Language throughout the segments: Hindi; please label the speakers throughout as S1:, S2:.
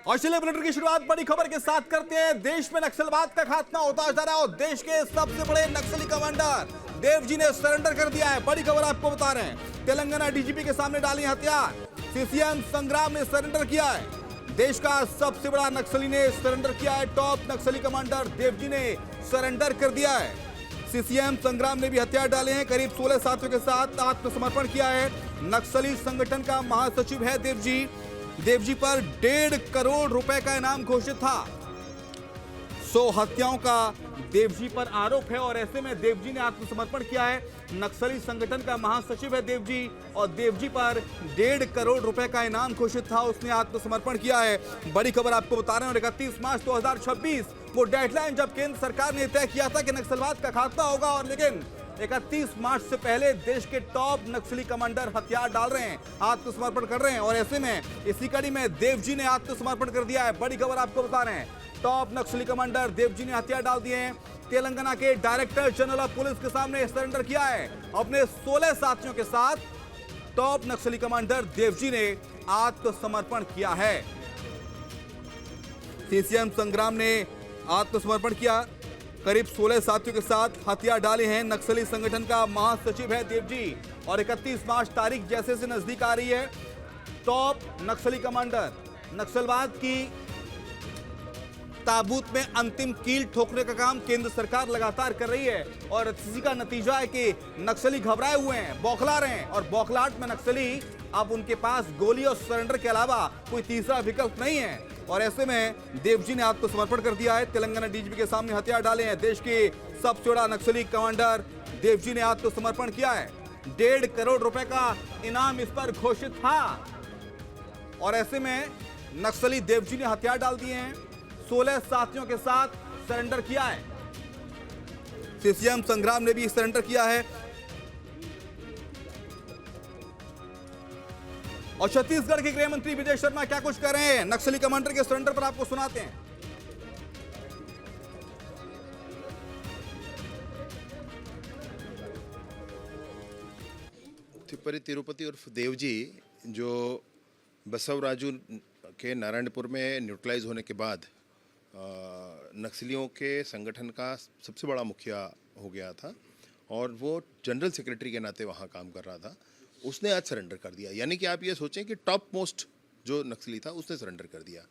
S1: और चलिए बुलेटिन की शुरुआत बड़ी खबर के साथ करते हैं। देश में नक्सलवाद का खात्मा होता जा रहा है और देश के सबसे बड़े नक्सली कमांडर देवजी ने सरेंडर कर दिया है। बड़ी खबर आपको बता रहे हैं, तेलंगाना डीजीपी के सामने डाली हथियार। सीसीएम संग्राम ने सरेंडर किया है। देश का सबसे बड़ा नक्सली ने सरेंडर किया है। टॉप नक्सली कमांडर देवजी ने सरेंडर कर दिया है। सीसीएम संग्राम ने भी हथियार डाले हैं। करीब 16 साथियों के साथ आत्मसमर्पण किया है। नक्सली संगठन का महासचिव है देवजी। देवजी पर 1.5 करोड़ रुपए का इनाम घोषित था। 100 हत्याओं का देवजी पर आरोप है और ऐसे में देवजी ने आत्मसमर्पण किया है। नक्सली संगठन का महासचिव है देवजी और देवजी पर 1.5 करोड़ रुपए का इनाम घोषित था। उसने आत्मसमर्पण किया है। बड़ी खबर आपको बता रहे हैं। और 31 मार्च 2026 वो डेडलाइन जब केंद्र सरकार ने तय किया था कि नक्सलवाद का खात्मा होगा, और लेकिन 31 मार्च से पहले देश के टॉप नक्सली कमांडर हथियार डाल रहे हैं, आत्मसमर्पण कर रहे हैं। और ऐसे में इसी कड़ी में देवजी ने आत्मसमर्पण कर दिया है। बड़ी खबर आपको बता रहे हैं, टॉप नक्सली कमांडर देवजी ने हथियार डाल दिए हैं। तेलंगाना के डायरेक्टर जनरल ऑफ पुलिस के सामने सरेंडर किया है। अपने 16 साथियों के साथ टॉप नक्सली कमांडर देवजी ने आत्मसमर्पण किया है। सीसीएम संग्राम ने आत्मसमर्पण किया। करीब 16 साथियों के साथ हथियार डाले हैं। नक्सली संगठन का महासचिव है देवजी और 31 मार्च तारीख जैसे से नजदीक आ रही है। टॉप नक्सली कमांडर नक्सलवाद की ताबूत में अंतिम कील ठोकने का काम केंद्र सरकार लगातार कर रही है और इसी का नतीजा है कि नक्सली घबराए हुए हैं, बौखला रहे हैं। और बौखलाहट में नक्सली अब उनके पास गोली और सरेंडर के अलावा कोई तीसरा विकल्प नहीं है। और ऐसे में देवजी ने आत्मसमर्पण कर दिया है। तेलंगाना डीजीपी के सामने हथियार डाले हैं। देश के सबसे बड़ा नक्सली कमांडर देवजी ने आत्मसमर्पण किया है। 1.5 करोड़ रुपए का इनाम इस पर घोषित था। और ऐसे में नक्सली देवजी ने हथियार डाल दिए हैं। 16 साथियों के साथ सरेंडर किया है। सीसीएम संग्राम ने भी सरेंडर किया है। और छत्तीसगढ़ के गृह मंत्री विजय शर्मा क्या कुछ कर रहे हैं नक्सली कमांडर के सरेंडर पर, आपको सुनाते हैं।
S2: थिप्परी तिरुपति उर्फ देवजी जो बसवराजू के नारायणपुर में न्यूट्रलाइज होने के बाद नक्सलियों के संगठन का सबसे बड़ा मुखिया हो गया था और वो जनरल सेक्रेटरी के नाते वहाँ काम कर रहा था। उसने आज सरेंडर कर दिया। यानी कि आप ये सोचें कि टॉप मोस्ट जो नक्सली था उसने सरेंडर कर दिया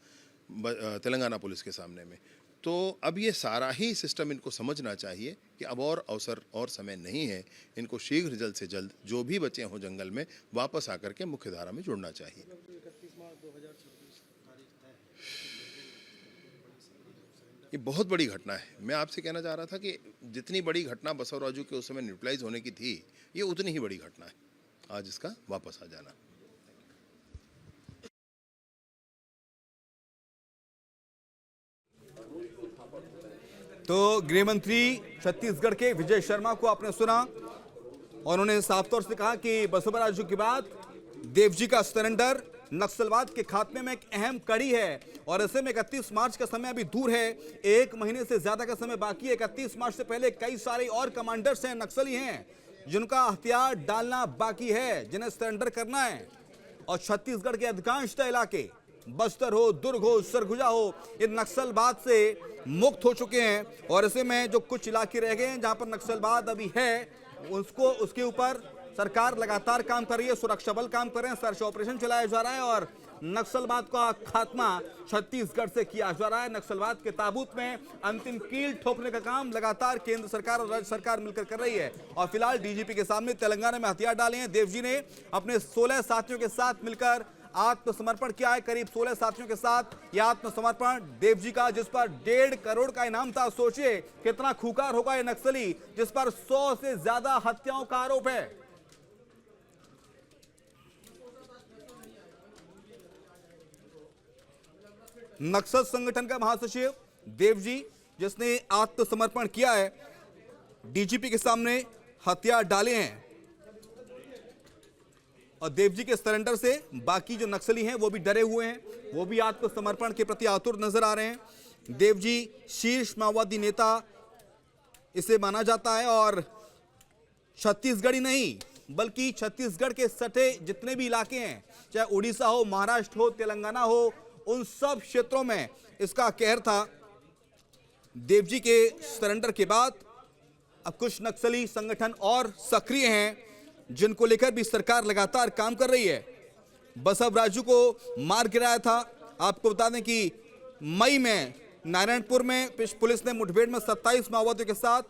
S2: तेलंगाना पुलिस के सामने में। तो अब ये सारा ही सिस्टम इनको समझना चाहिए कि अब और अवसर और समय नहीं है। इनको शीघ्र जल्द से जल्द जो भी बचे हों जंगल में वापस आकर के मुख्य धारा में जुड़ना चाहिए। ये बहुत बड़ी घटना है। मैं आपसे कहना चाह रहा था कि जितनी बड़ी घटना बसवराजू के उस समय न्यूट्रलाइज होने की थी, ये उतनी ही बड़ी घटना है आज इसका वापस आ जाना।
S1: तो गृह मंत्री छत्तीसगढ़ के विजय शर्मा को आपने सुना और उन्होंने साफ तौर से कहा कि बसवराजू के बाद देवजी का सरेंडर नक्सलवाद के खात्मे में एक अहम कड़ी है। और ऐसे में 31 मार्च का समय अभी दूर है, 1 महीने से ज्यादा का समय बाकी है। 31 मार्च से पहले कई सारे और कमांडर्स हैं, नक्सली हैं, जिनका हथियार डालना बाकी है, जिन्हें सरेंडर करना है। और छत्तीसगढ़ के अधिकांशतः इलाके, बस्तर हो, दुर्ग हो, सरगुजा हो, ये नक्सलवाद से मुक्त हो चुके हैं। और ऐसे में जो कुछ इलाके रह गए हैं जहां पर नक्सलवाद अभी है, उसके ऊपर सरकार लगातार काम कर रही है, सुरक्षा बल काम कर रहे हैं, सर्च ऑपरेशन चलाया जा रहा है और नक्सलवाद का खात्मा छत्तीसगढ़ से किया जा रहा है। नक्सलवाद के ताबूत में अंतिम कील ठोकने का काम लगातार केंद्र सरकार और राज्य सरकार मिलकर कर रही है। और फिलहाल डीजीपी के सामने तेलंगाना में हथियार डाले हैं। देवजी ने अपने 16 साथियों के साथ मिलकर आत्मसमर्पण किया है। करीब 16 साथियों के साथ यह आत्मसमर्पण देवजी का, जिस पर 1.5 करोड़ का इनाम था। सोचिए कितना खूंखार होगा यह नक्सली जिस पर 100 से ज्यादा हत्याओं का आरोप है। नक्सल संगठन का महासचिव देवजी जिसने आत्मसमर्पण किया है, डीजीपी के सामने हथियार डाले हैं। और देवजी के सरेंडर से बाकी जो नक्सली हैं वो भी डरे हुए हैं, वो भी आत्मसमर्पण के प्रति आतुर नजर आ रहे हैं। देवजी शीर्ष माओवादी नेता इसे माना जाता है और छत्तीसगढ़ ही नहीं बल्कि छत्तीसगढ़ के सटे जितने भी इलाके हैं, चाहे उड़ीसा हो, महाराष्ट्र हो, तेलंगाना हो, उन सब क्षेत्रों में इसका कहर था। देवजी के सरेंडर के बाद अब कुछ नक्सली संगठन और सक्रिय हैं, जिनको लेकर भी सरकार लगातार काम कर रही है। बसव राजू को मार गिराया था। आपको बता दें कि मई में नारायणपुर में पुलिस ने मुठभेड़ में 27 माओवादियों के साथ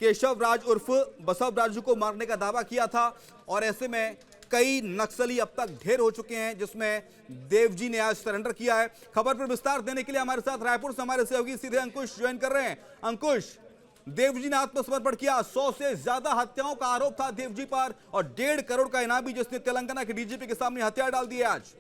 S1: केशव राज उर्फ बसव राजू को मारने का दावा किया था। और ऐसे में कई नक्सली अब तक ढेर हो चुके हैं, जिसमें देवजी ने आज सरेंडर किया है। खबर पर विस्तार देने के लिए हमारे साथ रायपुर से हमारे सहयोगी सीधे अंकुश ज्वाइन कर रहे हैं। अंकुश, देवजी ने आत्मसमर्पण किया। 100 से ज्यादा हत्याओं का आरोप था देवजी पर और 1.5 करोड़ का इनाम भी जिसने तेलंगाना के डीजीपी के सामने हथियार डाल दिए आज।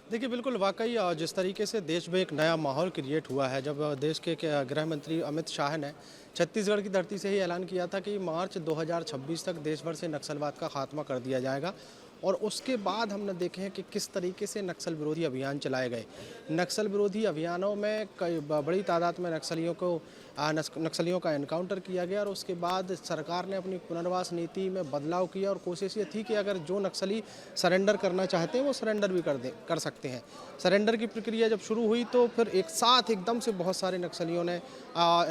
S3: देखिए, बिल्कुल वाकई जिस तरीके से देश में एक नया माहौल क्रिएट हुआ है, जब देश के गृह मंत्री अमित शाह ने छत्तीसगढ़ की धरती से ही ऐलान किया था कि मार्च 2026 तक देश भर से नक्सलवाद का खात्मा कर दिया जाएगा। और उसके बाद हमने देखे हैं कि किस तरीके से नक्सल विरोधी अभियान चलाए गए। नक्सल विरोधी अभियानों में कई बड़ी तादाद में नक्सलियों का एनकाउंटर किया गया और उसके बाद सरकार ने अपनी पुनर्वास नीति में बदलाव किया और कोशिश ये थी कि अगर जो नक्सली सरेंडर करना चाहते हैं वो सरेंडर भी कर सकते हैं। सरेंडर की प्रक्रिया जब शुरू हुई तो फिर एक साथ एकदम से बहुत सारे नक्सलियों ने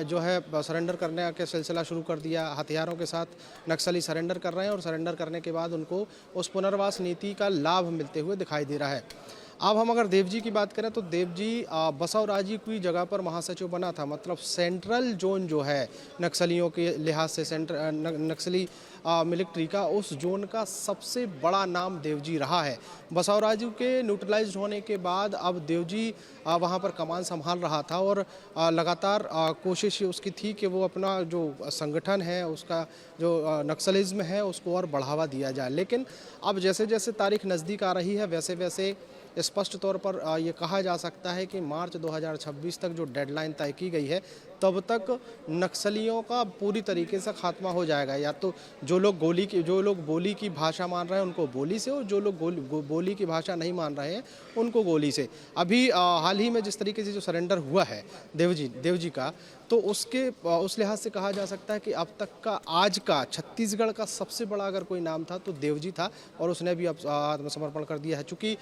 S3: जो है सरेंडर करने का सिलसिला शुरू कर दिया। हथियारों के साथ नक्सली सरेंडर कर रहे हैं और सरेंडर करने के बाद उनको उस पुनर्वास नीति का लाभ मिलते हुए दिखाई दे रहा है। अब हम अगर देवजी की बात करें तो देवजी बसव राजू की जगह पर महासचिव बना था। मतलब सेंट्रल जोन जो है नक्सलियों के लिहाज से नक्सली मिलिट्री का, उस जोन का सबसे बड़ा नाम देवजी रहा है। बसव राजू के न्यूट्रलाइज होने के बाद अब देवजी वहां पर कमान संभाल रहा था और लगातार कोशिश उसकी थी कि वो अपना जो संगठन है, उसका जो नक्सलिज्म है, उसको और बढ़ावा दिया जाए। लेकिन अब जैसे जैसे तारीख नज़दीक आ रही है वैसे वैसे स्पष्ट तौर पर ये कहा जा सकता है कि मार्च 2026 तक जो डेडलाइन तय की गई है तब तक नक्सलियों का पूरी तरीके से खात्मा हो जाएगा। या तो जो लोग बोली की भाषा मान रहे हैं उनको बोली से, और जो लोग बोली की भाषा नहीं मान रहे हैं उनको गोली से। अभी हाल ही में जिस तरीके से जो सरेंडर हुआ है देवजी का, तो उस लिहाज से कहा जा सकता है कि अब तक का आज का छत्तीसगढ़ का सबसे बड़ा अगर कोई नाम था तो देवजी था और उसने भी अब आत्मसमर्पण कर दिया है। चूँकि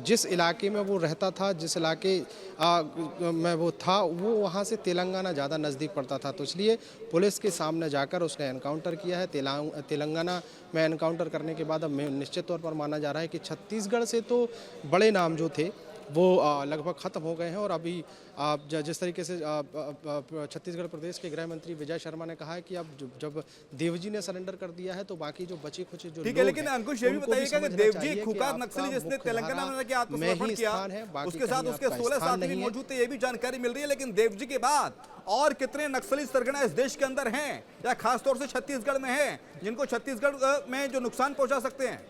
S3: जिस इलाके में वो रहता था, जिस इलाके में वो था, वो वहाँ से तेलंगाना ज़्यादा नज़दीक पड़ता था, तो इसलिए पुलिस के सामने जाकर उसने एनकाउंटर किया है। तेलंगाना में एनकाउंटर करने के बाद अब निश्चित तौर पर माना जा रहा है कि छत्तीसगढ़ से तो बड़े नाम जो थे वो लगभग ख़त्म हो गए हैं। और अभी जिस तरीके से छत्तीसगढ़ प्रदेश के गृह मंत्री विजय शर्मा ने कहा है कि अब जब देवजी ने सरेंडर कर दिया है तो बाकी जो बचे कुछ जो
S1: ठीक है। लेकिन अंकुश ये भी बताइएगा कि देवजी एक खुकार नक्सली जिसने तेलंगाना में आत्मसमर्पण किया, उसके साथ उसके 16 साथी भी मौजूद थे, ये भी जानकारी मिल रही है। लेकिन देवजी के बाद और कितने नक्सली सरगना इस देश के अंदर हैं या खासतौर से छत्तीसगढ़ में हैं, जिनको छत्तीसगढ़ में जो नुकसान पहुंचा सकते हैं?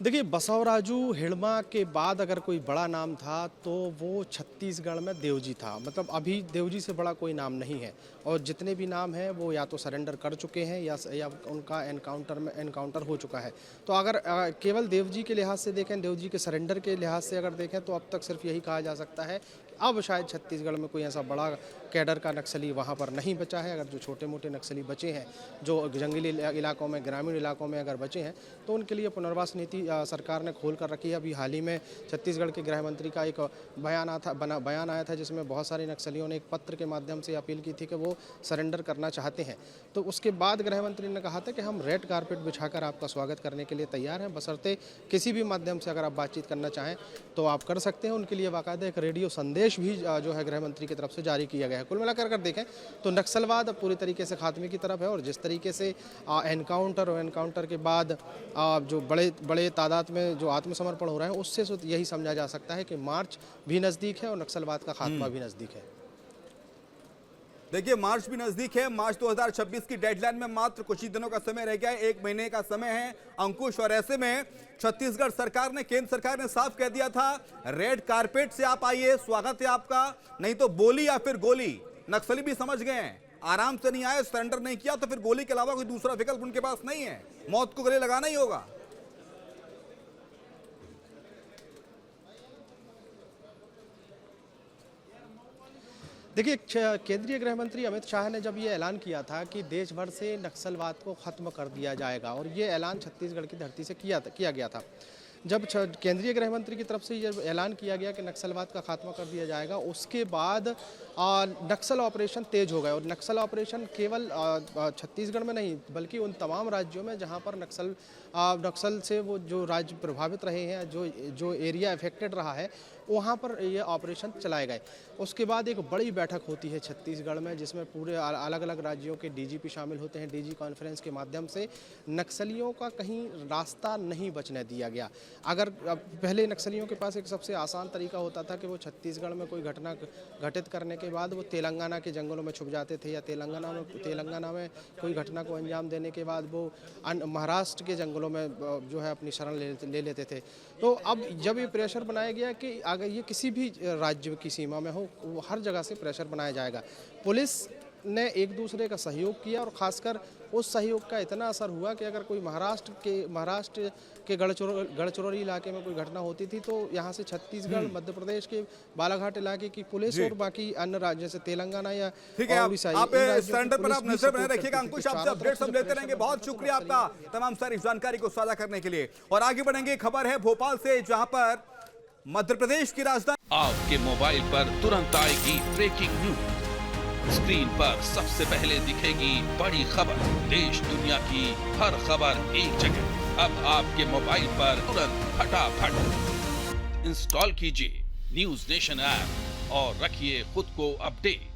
S3: देखिए, बसव राजू हिड़मा के बाद अगर कोई बड़ा नाम था तो वो छत्तीसगढ़ में देवजी था। मतलब अभी देवजी से बड़ा कोई नाम नहीं है और जितने भी नाम हैं वो या तो सरेंडर कर चुके हैं या उनका एनकाउंटर हो चुका है। तो अगर केवल देवजी के लिहाज से देखें, देवजी के सरेंडर के लिहाज से अगर देखें तो अब तक सिर्फ यही कहा जा सकता है कि अब शायद छत्तीसगढ़ में कोई ऐसा बड़ा कैडर का नक्सली वहाँ पर नहीं बचा है। अगर जो छोटे मोटे नक्सली बचे हैं, जो जंगली इलाकों में, ग्रामीण इलाकों में अगर बचे हैं, तो उनके लिए पुनर्वास नीति सरकार ने खोल कर रखी है। अभी हाल ही में छत्तीसगढ़ के गृह मंत्री का एक बयान आया था जिसमें बहुत सारे नक्सलियों ने एक पत्र के माध्यम से अपील की थी कि वो सरेंडर करना चाहते हैं। तो उसके बाद गृह मंत्री ने कहा था कि हम रेड कारपेट बिछाकर आपका स्वागत करने के लिए तैयार हैं, बशर्ते किसी भी माध्यम से अगर आप बातचीत करना चाहें तो आप कर सकते हैं। उनके लिए बाकायदा एक रेडियो संदेश भी जो है गृह मंत्री की तरफ से जारी किया गया है। कुल मिलाकर अगर देखें तो नक्सलवाद अब पूरी तरीके से खात्मे की तरफ है और जिस तरीके से एनकाउंटर के बाद जो बड़े तादाद में जो आत्मसमर्पण हो रहे हैं, उससे यही समझा जा सकता है कि मार्च भी नज़दीक है और नक्सलवाद का खात्मा भी नज़दीक है।
S1: देखिए, मार्च भी नजदीक है। मार्च 2026 की डेडलाइन में मात्र कुछ ही दिनों का समय रह गया है, 1 महीने का समय है अंकुश। और ऐसे में छत्तीसगढ़ सरकार ने, केंद्र सरकार ने साफ कह दिया था, रेड कारपेट से आप आइए, स्वागत है आपका, नहीं तो बोली या फिर गोली। नक्सली भी समझ गए हैं, आराम से नहीं आए, सरेंडर नहीं किया तो फिर गोली के अलावा कोई दूसरा विकल्प उनके पास नहीं है, मौत को गले लगाना ही होगा।
S3: देखिए केंद्रीय गृह मंत्री अमित शाह ने जब ये ऐलान किया था कि देश भर से नक्सलवाद को ख़त्म कर दिया जाएगा, और ये ऐलान छत्तीसगढ़ की धरती से किया गया था। जब केंद्रीय गृह मंत्री की तरफ से ये ऐलान किया गया कि नक्सलवाद का खात्मा कर दिया जाएगा, उसके बाद नक्सल ऑपरेशन तेज हो गए। और नक्सल ऑपरेशन केवल छत्तीसगढ़ में नहीं बल्कि उन तमाम राज्यों में जहां पर नक्सल से वो जो राज्य प्रभावित रहे हैं, जो एरिया अफेक्टेड रहा है, वहाँ पर ये ऑपरेशन चलाए गए। उसके बाद एक बड़ी बैठक होती है छत्तीसगढ़ में, जिसमें पूरे अलग अलग राज्यों के डीजीपी शामिल होते हैं। डीजी कॉन्फ्रेंस के माध्यम से नक्सलियों का कहीं रास्ता नहीं बचने दिया गया। अगर पहले नक्सलियों के पास एक सबसे आसान तरीका होता था कि वो छत्तीसगढ़ में कोई घटना घटित करने के बाद वो तेलंगाना के जंगलों में छुप जाते थे, या तेलंगाना में कोई घटना को अंजाम देने के बाद वो महाराष्ट्र के जंगलों में जो है अपनी शरण ले लेते थे। तो अब जब ये प्रेशर बनाया गया कि अगर ये किसी भी राज्य की सीमा में हो, वो हर जगह से प्रेशर बनाया जाएगा। पुलिस ने एक दूसरे का सहयोग किया, और ख़ासकर उस सहयोग का इतना असर हुआ कि अगर कोई महाराष्ट्र के गढ़चिरौली इलाके में कोई घटना होती थी, तो यहाँ से छत्तीसगढ़, मध्य प्रदेश के बालाघाट इलाके की पुलिस और बाकी अन्य राज्य जैसे तेलंगाना या उड़ीसा,
S1: आप सरेंडर पर आप नजर बने रखिएगा। अंकुश, आपसे अपडेट्स हम लेते रहेंगे। बहुत शुक्रिया आपका तमाम सारी जानकारी को साझा करने के लिए। और आगे बढ़ेंगे, खबर है भोपाल से, जहां पर मध्य प्रदेश की राजधानी
S4: आपके मोबाइल पर तुरंत आएगी ब्रेकिंग न्यूज। स्क्रीन पर सबसे पहले दिखेगी बड़ी खबर। देश दुनिया की हर खबर एक जगह। अब आपके मोबाइल पर तुरंत फटाफट इंस्टॉल कीजिए न्यूज नेशन ऐप और रखिए खुद को अपडेट।